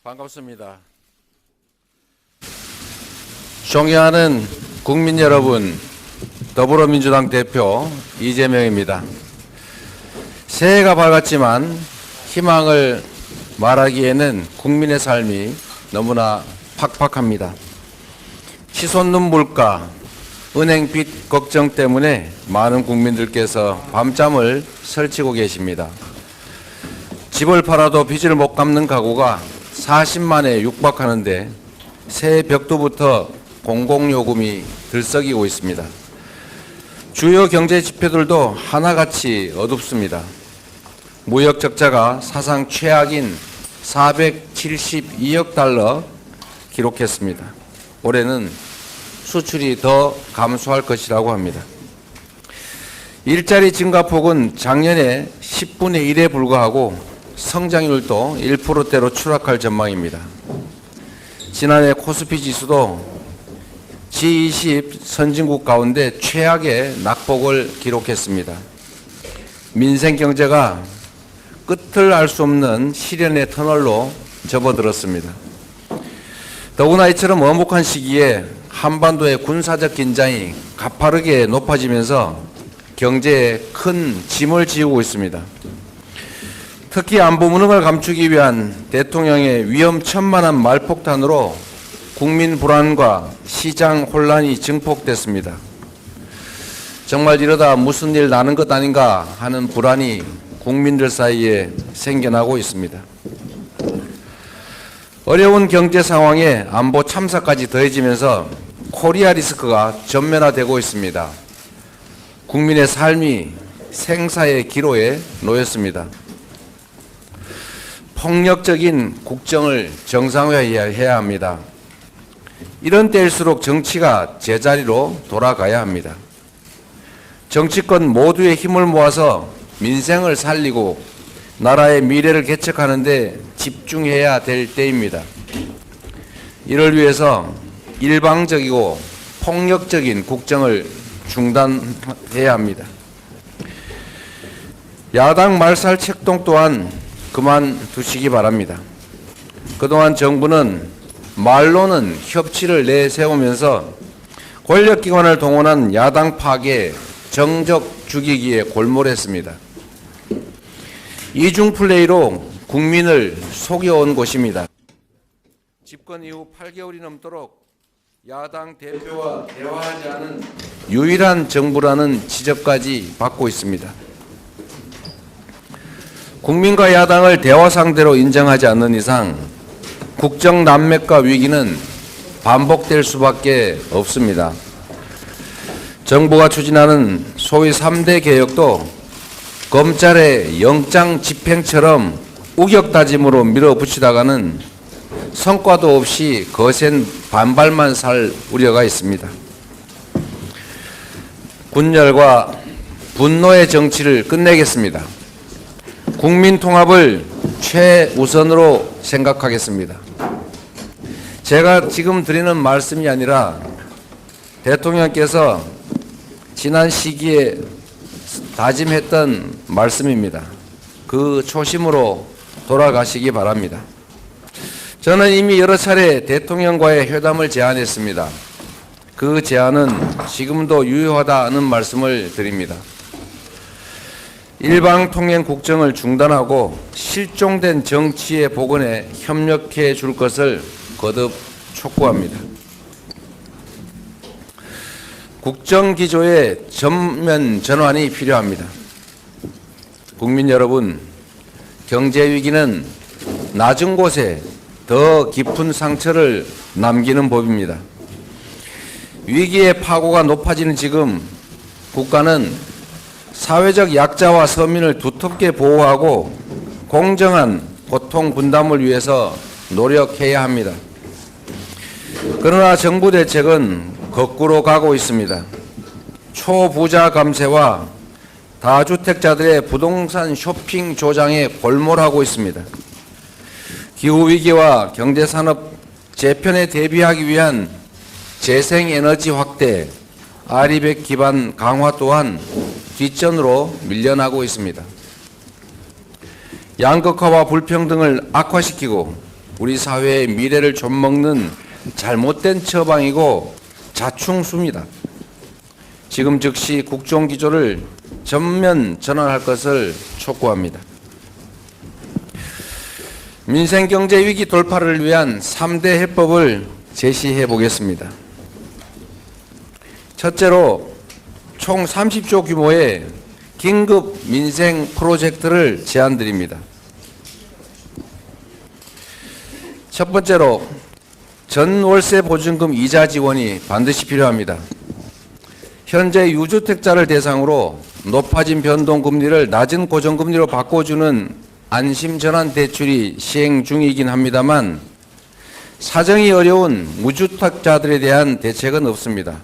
반갑습니다. 존경하는 국민 여러분, 더불어민주당 대표 이재명입니다. 새해가 밝았지만 희망을 말하기에는 국민의 삶이 너무나 팍팍합니다. 치솟는 물가, 은행빚 걱정 때문에 많은 국민들께서 밤잠을 설치고 계십니다. 집을 팔아도 빚을 못 갚는 가구가 40만에 육박하는데 새해 벽두부터 공공요금이 들썩이고 있습니다. 주요 경제 지표들도 하나같이 어둡습니다. 무역 적자가 사상 최악인 472억 달러 기록했습니다. 올해는 수출이 더 감소할 것이라고 합니다. 일자리 증가폭은 작년에 10분의 1에 불과하고 성장률도 1%대로 추락할 전망입니다. 지난해 코스피 지수도 G20 선진국 가운데 최악의 낙폭을 기록했습니다. 민생 경제가 끝을 알 수 없는 시련의 터널로 접어들었습니다. 더구나 이처럼 엄혹한 시기에 한반도의 군사적 긴장이 가파르게 높아지면서 경제에 큰 짐을 지우고 있습니다. 특히 안보 무능을 감추기 위한 대통령의 위험천만한 말폭탄으로 국민 불안과 시장 혼란이 증폭됐습니다. 정말 이러다 무슨 일 나는 것 아닌가 하는 불안이 국민들 사이에 생겨나고 있습니다. 어려운 경제 상황에 안보 참사까지 더해지면서 코리아 리스크가 전면화되고 있습니다. 국민의 삶이 생사의 기로에 놓였습니다. 폭력적인 국정을 정상화해야 합니다. 이런 때일수록 정치가 제자리로 돌아가야 합니다. 정치권 모두의 힘을 모아서 민생을 살리고 나라의 미래를 개척하는 데 집중해야 될 때입니다. 이를 위해서 일방적이고 폭력적인 국정을 중단해야 합니다. 야당 말살 책동 또한 그만두시기 바랍니다. 그동안 정부는 말로는 협치를 내세우면서 권력기관을 동원한 야당 파괴, 정적 죽이기에 골몰했습니다. 이중 플레이로 국민을 속여온 것입니다. 집권 이후 8개월이 넘도록 야당 대표와 대화하지 않은 유일한 정부라는 지적까지 받고 있습니다. 국민과 야당을 대화 상대로 인정하지 않는 이상 국정 난맥과 위기는 반복될 수밖에 없습니다. 정부가 추진하는 소위 3대 개혁도 검찰의 영장 집행처럼 우격다짐으로 밀어붙이다가는 성과도 없이 거센 반발만 살 우려가 있습니다. 분열과 분노의 정치를 끝내겠습니다. 국민 통합을 최우선으로 생각하겠습니다. 제가 지금 드리는 말씀이 아니라 대통령께서 지난 시기에 다짐했던 말씀입니다. 그 초심으로 돌아가시기 바랍니다. 저는 이미 여러 차례 대통령과의 회담을 제안했습니다. 그 제안은 지금도 유효하다는 말씀을 드립니다. 일방통행 국정을 중단하고 실종된 정치의 복원에 협력해 줄 것을 거듭 촉구합니다. 국정기조의 전면 전환이 필요합니다. 국민 여러분, 경제위기는 낮은 곳에 더 깊은 상처를 남기는 법입니다. 위기의 파고가 높아지는 지금 국가는 사회적 약자와 서민을 두텁게 보호하고 공정한 고통 분담을 위해서 노력해야 합니다. 그러나 정부 대책은 거꾸로 가고 있습니다. 초부자 감세와 다주택자들의 부동산 쇼핑 조장에 골몰하고 있습니다. 기후위기와 경제산업 재편에 대비하기 위한 재생에너지 확대, 아리백 기반 강화 또한 뒷전으로 밀려나고 있습니다. 양극화와 불평등을 악화시키고 우리 사회의 미래를 좀먹는 잘못된 처방이고 자충수입니다. 지금 즉시 국정기조를 전면 전환할 것을 촉구합니다. 민생경제위기 돌파를 위한 3대 해법을 제시해 보겠습니다. 첫째로 총 30조 규모의 긴급 민생 프로젝트를 제안드립니다. 첫 번째로 전월세 보증금 이자 지원이 반드시 필요합니다. 현재 유주택자를 대상으로 높아진 변동금리를 낮은 고정금리로 바꿔주는 안심전환 대출이 시행 중이긴 합니다만 사정이 어려운 무주택자들에 대한 대책은 없습니다.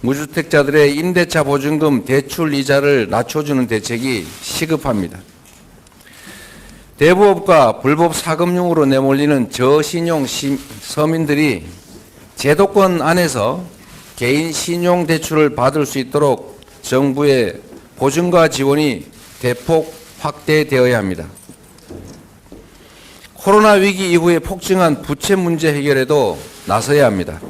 무주택자들의 임대차 보증금 대출 이자를 낮춰주는 대책이 시급합니다. 대부업과 불법 사금융으로 내몰리는 저신용 서민들이 제도권 안에서 개인 신용 대출을 받을 수 있도록 정부의 보증과 지원이 대폭 확대되어야 합니다. 코로나 위기 이후에 폭증한 부채 문제 해결에도 나서야 합니다.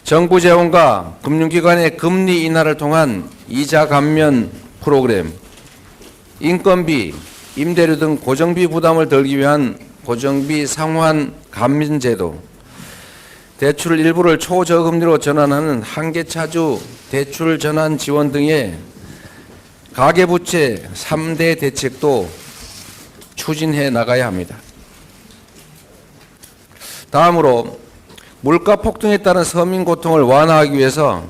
정부 재원과 금융기관의 금리 인하를 통한 이자 감면 프로그램, 인건비, 임대료 등 고정비 부담을 덜기 위한 고정비 상환 감면 제도, 대출 일부를 초저금리로 전환하는 한계차주 대출 전환 지원 등의 가계부채 3대 대책도 추진해 나가야 합니다. 다음으로 물가 폭등에 따른 서민 고통을 완화하기 위해서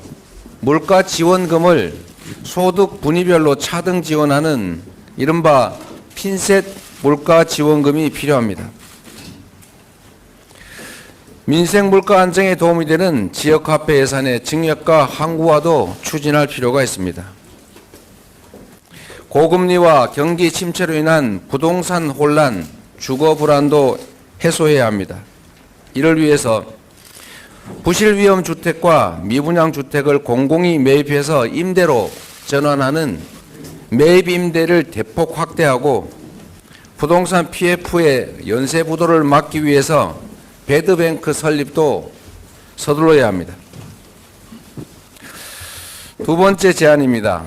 물가 지원금을 소득 분위별로 차등 지원하는 이른바 핀셋 물가 지원금이 필요합니다. 민생 물가 안정에 도움이 되는 지역화폐 예산의 증액과 항구화도 추진할 필요가 있습니다. 고금리와 경기 침체로 인한 부동산 혼란, 주거 불안도 해소해야 합니다. 이를 위해서 부실 위험 주택과 미분양 주택을 공공이 매입해서 임대로 전환하는 매입 임대를 대폭 확대하고 부동산 PF의 연쇄 부도를 막기 위해서 배드뱅크 설립도 서둘러야 합니다. 두 번째 제안입니다.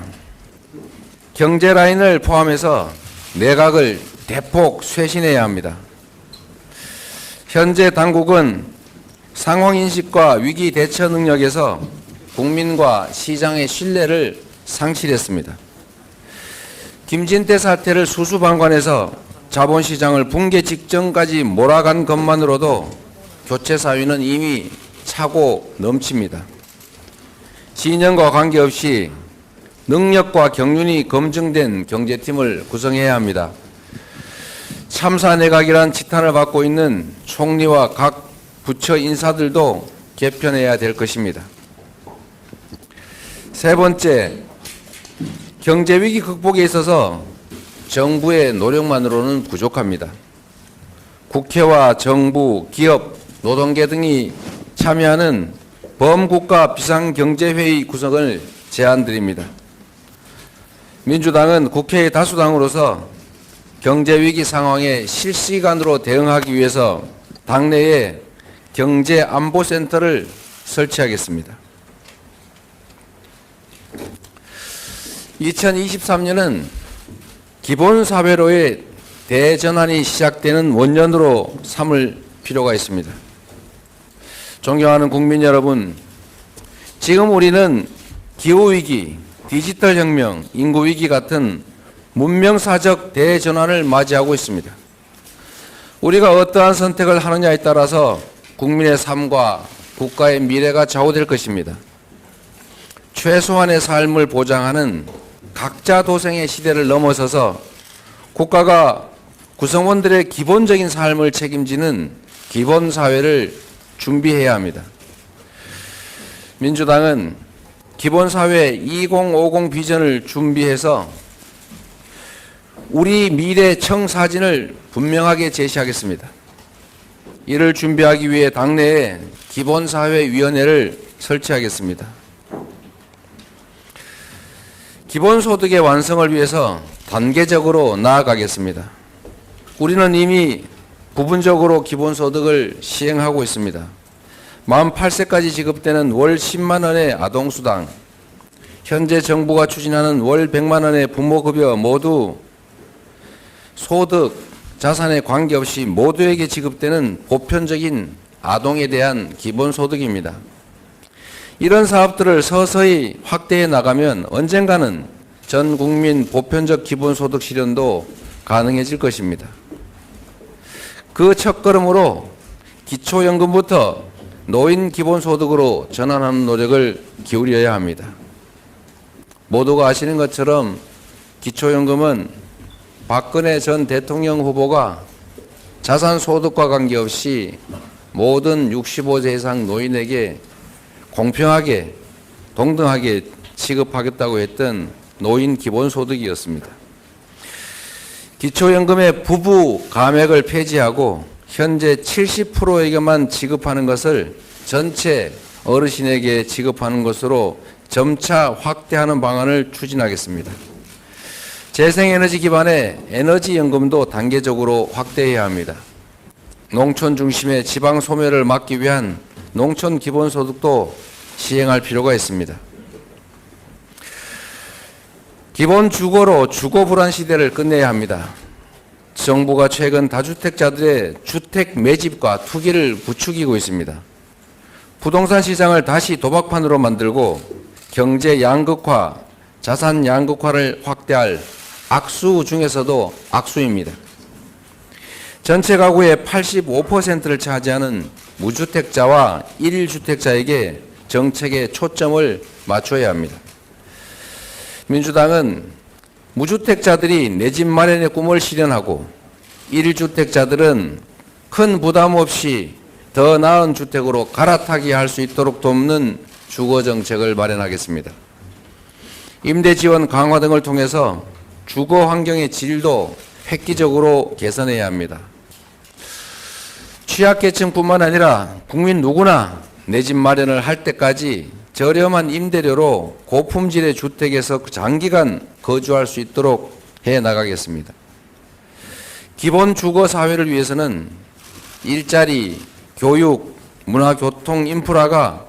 경제 라인을 포함해서 내각을 대폭 쇄신해야 합니다. 현재 당국은 상황인식과 위기 대처 능력에서 국민과 시장의 신뢰를 상실했습니다. 김진태 사태를 수수방관해서 자본시장을 붕괴 직전까지 몰아간 것만으로도 교체 사위는 이미 차고 넘칩니다. 진영과 관계없이 능력과 경륜이 검증된 경제팀을 구성해야 합니다. 참사 내각이란 지탄을 받고 있는 총리와 각 부처 인사들도 개편해야 될 것입니다. 세 번째, 경제위기 극복에 있어서 정부의 노력만으로는 부족합니다. 국회와 정부, 기업, 노동계 등이 참여하는 범국가 비상경제회의 구성을 제안드립니다. 민주당은 국회의 다수당으로서 경제위기 상황에 실시간으로 대응하기 위해서 당내에 경제안보센터를 설치하겠습니다. 2023년은 기본사회로의 대전환이 시작되는 원년으로 삼을 필요가 있습니다. 존경하는 국민 여러분, 지금 우리는 기후위기, 디지털혁명, 인구위기 같은 문명사적 대전환을 맞이하고 있습니다. 우리가 어떠한 선택을 하느냐에 따라서 국민의 삶과 국가의 미래가 좌우될 것입니다. 최소한의 삶을 보장하는 각자 도생의 시대를 넘어서서 국가가 구성원들의 기본적인 삶을 책임지는 기본사회를 준비해야 합니다. 민주당은 기본사회 2050 비전을 준비해서 우리 미래 청사진을 분명하게 제시하겠습니다. 이를 준비하기 위해 당내에 기본사회위원회를 설치하겠습니다. 기본소득의 완성을 위해서 단계적으로 나아가겠습니다. 우리는 이미 부분적으로 기본소득을 시행하고 있습니다. 만 8세까지 지급되는 월 10만 원의 아동수당, 현재 정부가 추진하는 월 100만 원의 부모급여 모두 소득, 자산에 관계없이 모두에게 지급되는 보편적인 아동에 대한 기본소득입니다. 이런 사업들을 서서히 확대해 나가면 언젠가는 전 국민 보편적 기본소득 실현도 가능해질 것입니다. 그 첫걸음으로 기초연금부터 노인 기본소득으로 전환하는 노력을 기울여야 합니다. 모두가 아시는 것처럼 기초연금은 박근혜 전 대통령 후보가 자산소득과 관계없이 모든 65세 이상 노인에게 공평하게 동등하게 지급하겠다고 했던 노인 기본소득이었습니다. 기초연금의 부부 감액을 폐지하고 현재 70%에게만 지급하는 것을 전체 어르신에게 지급하는 것으로 점차 확대하는 방안을 추진하겠습니다. 재생에너지 기반의 에너지연금도 단계적으로 확대해야 합니다. 농촌 중심의 지방 소멸을 막기 위한 농촌 기본소득도 시행할 필요가 있습니다. 기본 주거로 주거 불안 시대를 끝내야 합니다. 정부가 최근 다주택자들의 주택 매집과 투기를 부추기고 있습니다. 부동산 시장을 다시 도박판으로 만들고 경제 양극화, 자산 양극화를 확대할 악수 중에서도 악수입니다. 전체 가구의 85%를 차지하는 무주택자와 1주택자에게 정책의 초점을 맞춰야 합니다. 민주당은 무주택자들이 내 집 마련의 꿈을 실현하고 1주택자들은 큰 부담 없이 더 나은 주택으로 갈아타게 할 수 있도록 돕는 주거정책을 마련하겠습니다. 임대지원 강화 등을 통해서 주거 환경의 질도 획기적으로 개선해야 합니다. 취약계층뿐만 아니라 국민 누구나 내 집 마련을 할 때까지 저렴한 임대료로 고품질의 주택에서 장기간 거주할 수 있도록 해 나가겠습니다. 기본 주거 사회를 위해서는 일자리, 교육, 문화, 교통, 인프라가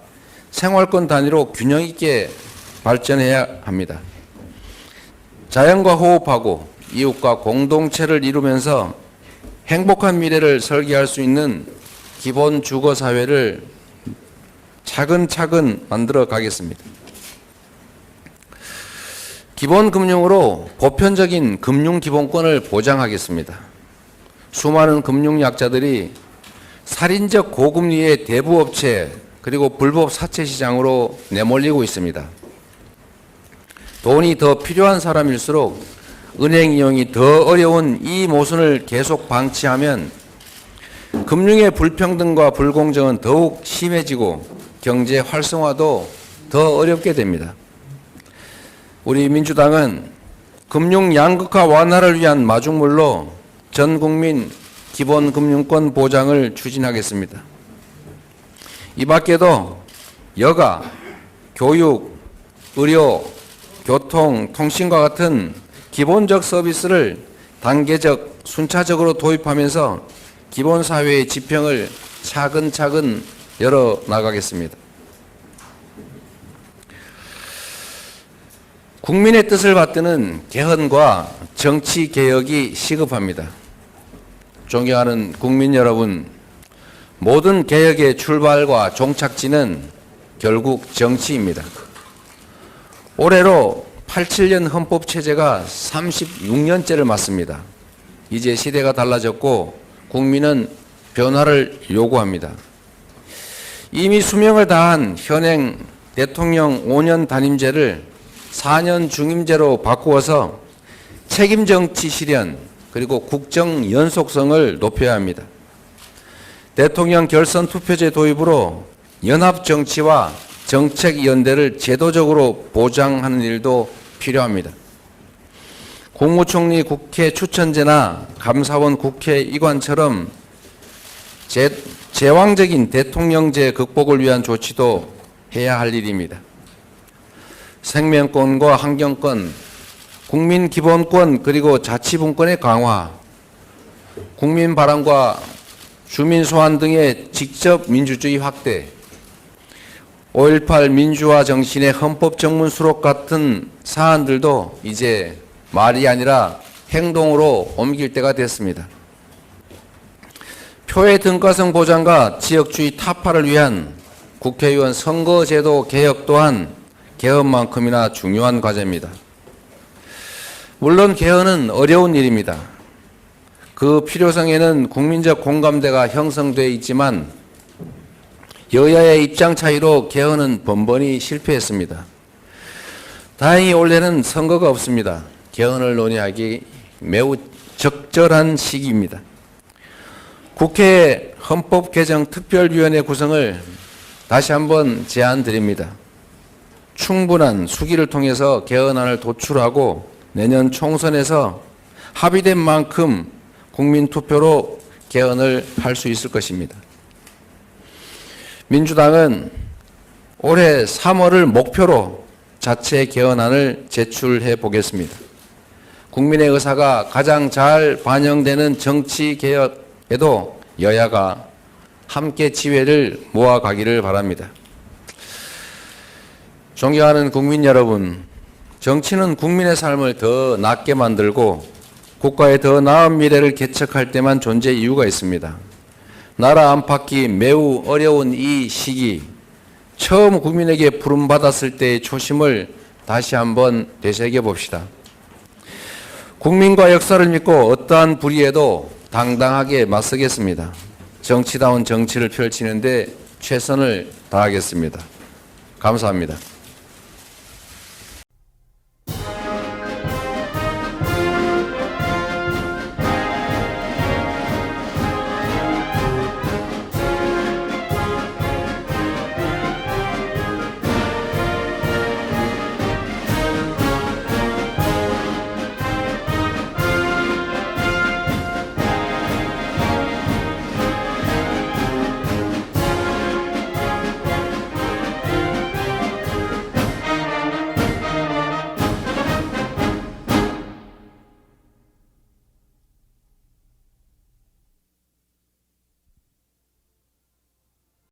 생활권 단위로 균형 있게 발전해야 합니다. 자연과 호흡하고 이웃과 공동체를 이루면서 행복한 미래를 설계할 수 있는 기본 주거 사회를 차근차근 만들어 가겠습니다. 기본금융으로 보편적인 금융기본권을 보장하겠습니다. 수많은 금융약자들이 살인적 고금리의 대부업체 그리고 불법 사채 시장으로 내몰리고 있습니다. 돈이 더 필요한 사람일수록 은행 이용이 더 어려운 이 모순을 계속 방치하면 금융의 불평등과 불공정은 더욱 심해지고 경제 활성화도 더 어렵게 됩니다. 우리 민주당은 금융 양극화 완화를 위한 마중물로 전 국민 기본 금융권 보장을 추진하겠습니다. 이 밖에도 여가, 교육, 의료, 교통, 통신과 같은 기본적 서비스를 단계적, 순차적으로 도입하면서 기본사회의 지평을 차근차근 열어나가겠습니다. 국민의 뜻을 받드는 개헌과 정치개혁이 시급합니다. 존경하는 국민 여러분, 모든 개혁의 출발과 종착지는 결국 정치입니다. 올해로 87년 헌법체제가 36년째를 맞습니다. 이제 시대가 달라졌고 국민은 변화를 요구합니다. 이미 수명을 다한 현행 대통령 5년 단임제를 4년 중임제로 바꾸어서 책임 정치 실현 그리고 국정 연속성을 높여야 합니다. 대통령 결선 투표제 도입으로 연합 정치와 정책 연대를 제도적으로 보장하는 일도 필요합니다. 국무총리 국회 추천제나 감사원 국회 이관처럼 제왕적인 대통령제 극복을 위한 조치도 해야 할 일입니다. 생명권과 환경권, 국민 기본권 그리고 자치분권의 강화, 국민 바람과 주민 소환 등의 직접 민주주의 확대, 5.18 민주화 정신의 헌법 정문 수록 같은 사안들도 이제 말이 아니라 행동으로 옮길 때가 됐습니다. 표의 등가성 보장과 지역주의 타파를 위한 국회의원 선거제도 개혁 또한 개헌만큼이나 중요한 과제입니다. 물론 개헌은 어려운 일입니다. 그 필요성에는 국민적 공감대가 형성되어 있지만 여야의 입장 차이로 개헌은 번번이 실패했습니다. 다행히 올해는 선거가 없습니다. 개헌을 논의하기 매우 적절한 시기입니다. 국회 헌법개정특별위원회 구성을 다시 한번 제안드립니다. 충분한 수기를 통해서 개헌안을 도출하고 내년 총선에서 합의된 만큼 국민투표로 개헌을 할 수 있을 것입니다. 민주당은 올해 3월을 목표로 자체 개헌안을 제출해 보겠습니다. 국민의 의사가 가장 잘 반영되는 정치 개혁에도 여야가 함께 지혜를 모아가기를 바랍니다. 존경하는 국민 여러분, 정치는 국민의 삶을 더 낫게 만들고 국가의 더 나은 미래를 개척할 때만 존재 이유가 있습니다. 나라 안팎이 매우 어려운 이 시기, 처음 국민에게 부름받았을 때의 초심을 다시 한번 되새겨 봅시다. 국민과 역사를 믿고 어떠한 불의에도 당당하게 맞서겠습니다. 정치다운 정치를 펼치는데 최선을 다하겠습니다. 감사합니다.